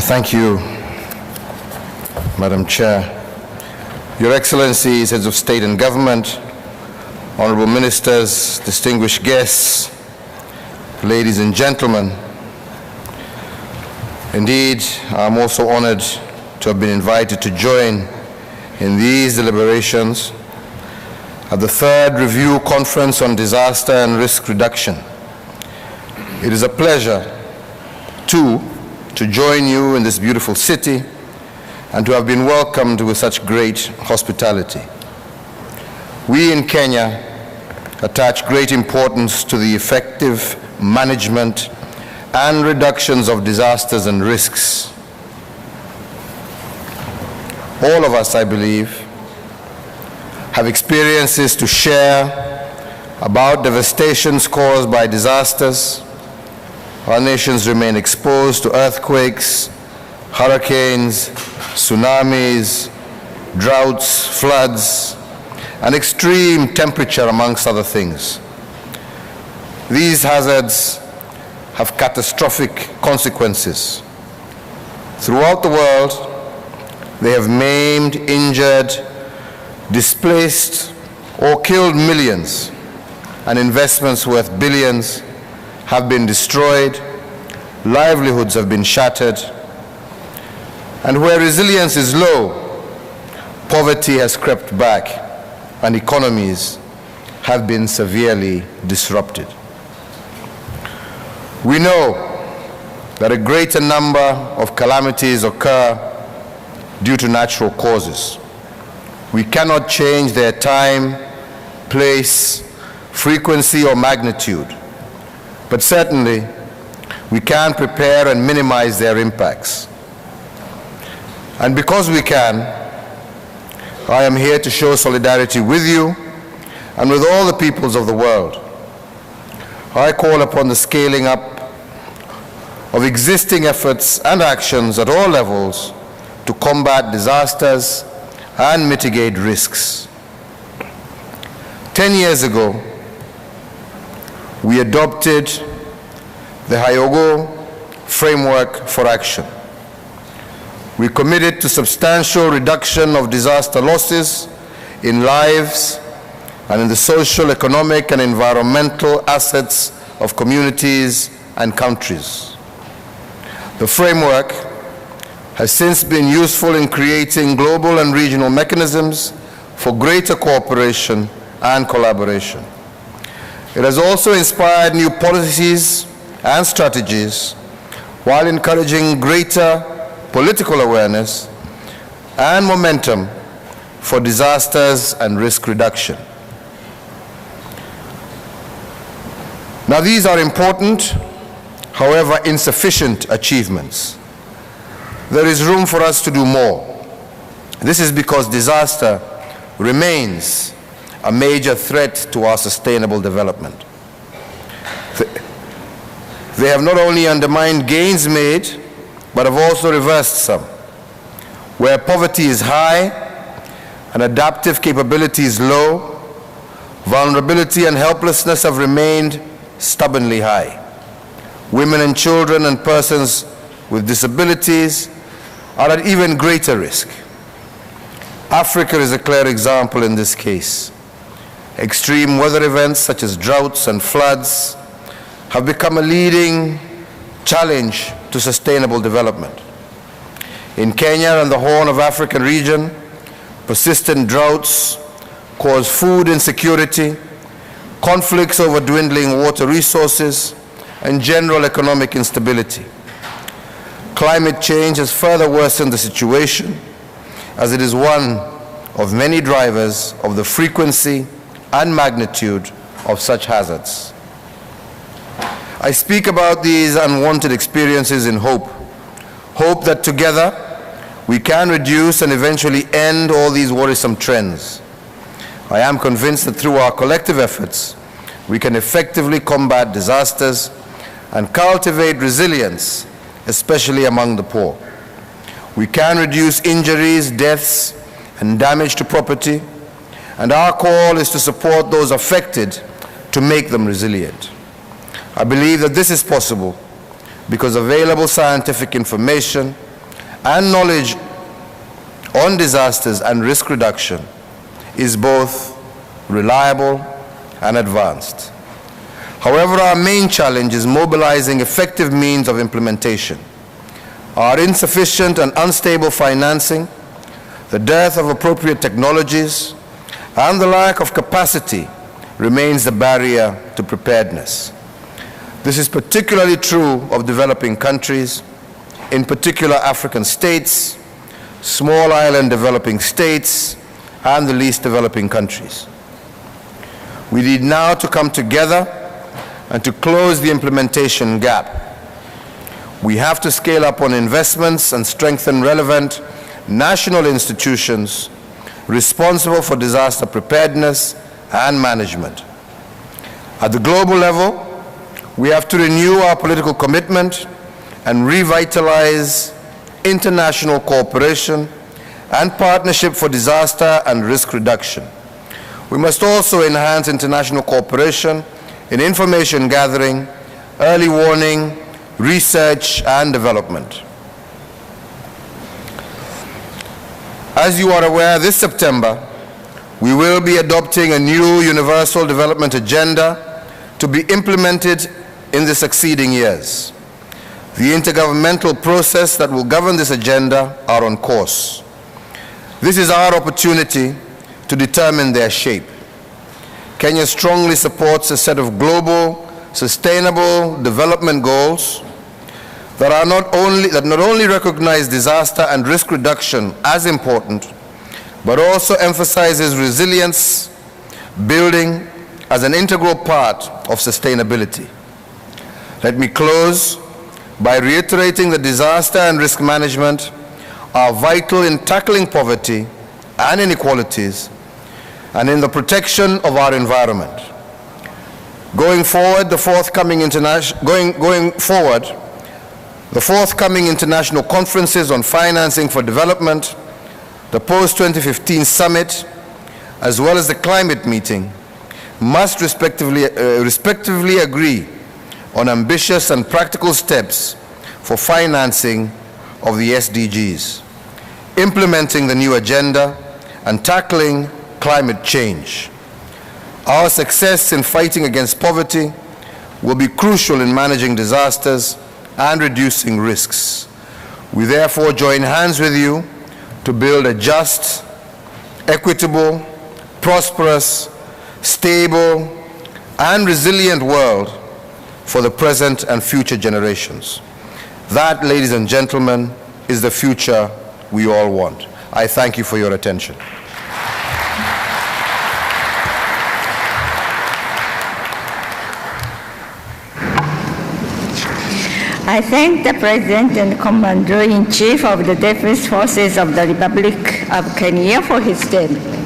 Thank you, Madam Chair. Your Excellencies, Heads of State and Government, Honorable Ministers, distinguished guests, ladies and gentlemen. Indeed, I'm also honored to have been invited to join in these deliberations at the third Review Conference on Disaster and Risk Reduction. It is a pleasure, too, to join you in this beautiful city and to have been welcomed with such great hospitality. We in Kenya attach great importance to the effective management and reductions of disasters and risks. All of us, I believe, have experiences to share about devastations caused by disasters. Our nations remain exposed to earthquakes, hurricanes, tsunamis, droughts, floods, and extreme temperature, amongst other things. These hazards have catastrophic consequences. Throughout the world, they have maimed, injured, displaced, or killed millions, and investments worth billions have been destroyed, livelihoods have been shattered, and where resilience is low, poverty has crept back, and economies have been severely disrupted. We know that a greater number of calamities occur due to natural causes. We cannot change their time, place, frequency, or magnitude, but certainly we can prepare and minimize their impacts. And because we can, I am here to show solidarity with you and with all the peoples of the world. I call upon the scaling up of existing efforts and actions at all levels to combat disasters and mitigate risks. 10 years ago, we adopted the Hyogo Framework for Action. We committed to substantial reduction of disaster losses in lives and in the social, economic, and environmental assets of communities and countries. The framework has since been useful in creating global and regional mechanisms for greater cooperation and collaboration. It has also inspired new policies and strategies while encouraging greater political awareness and momentum for disasters and risk reduction. Now, these are important, however insufficient achievements. There is room for us to do more. This is because disaster remains a major threat to our sustainable development. They have not only undermined gains made, but have also reversed some. Where poverty is high and adaptive capability is low, vulnerability and helplessness have remained stubbornly high. Women and children and persons with disabilities are at even greater risk. Africa is a clear example in this case. Extreme weather events such as droughts and floods have become a leading challenge to sustainable development. In Kenya and the Horn of Africa region, persistent droughts cause food insecurity, conflicts over dwindling water resources, and general economic instability. Climate change has further worsened the situation, as it is one of many drivers of the frequency and magnitude of such hazards. I speak about these unwanted experiences in hope that together we can reduce and eventually end all these worrisome trends. I am convinced that through our collective efforts, we can effectively combat disasters and cultivate resilience, especially among the poor. We can reduce injuries, deaths, and damage to property, and our call is to support those affected to make them resilient. I believe that this is possible because available scientific information and knowledge on disasters and risk reduction is both reliable and advanced. However, our main challenge is mobilizing effective means of implementation. Our insufficient and unstable financing, the dearth of appropriate technologies, and the lack of capacity remains the barrier to preparedness. This is particularly true of developing countries, in particular African states, small island developing states, and the least developing countries. We need now to come together and to close the implementation gap. We have to scale up on investments and strengthen relevant national institutions responsible for disaster preparedness and management. At the global level, we have to renew our political commitment and revitalize international cooperation and partnership for disaster and risk reduction. We must also enhance international cooperation in information gathering, early warning, research, and development. As you are aware, this September, we will be adopting a new Universal Development Agenda to be implemented in the succeeding years. The intergovernmental process that will govern this agenda are on course. This is our opportunity to determine their shape. Kenya strongly supports a set of global sustainable development goals that not only recognize disaster and risk reduction as important, but also emphasizes resilience building as an integral part of sustainability. Let me close by reiterating that disaster and risk management are vital in tackling poverty and inequalities and in the protection of our environment. Going forward, the forthcoming international conferences on financing for development, the post-2015 summit, as well as the climate meeting, must respectively agree on ambitious and practical steps for financing of the SDGs, implementing the new agenda, and tackling climate change. Our success in fighting against poverty will be crucial in managing disasters and reducing risks. We therefore join hands with you to build a just, equitable, prosperous, stable, and resilient world for the present and future generations. That, ladies and gentlemen, is the future we all want. I thank you for your attention. I thank the President and Commander-in-Chief of the Defense Forces of the Republic of Kenya for his statement.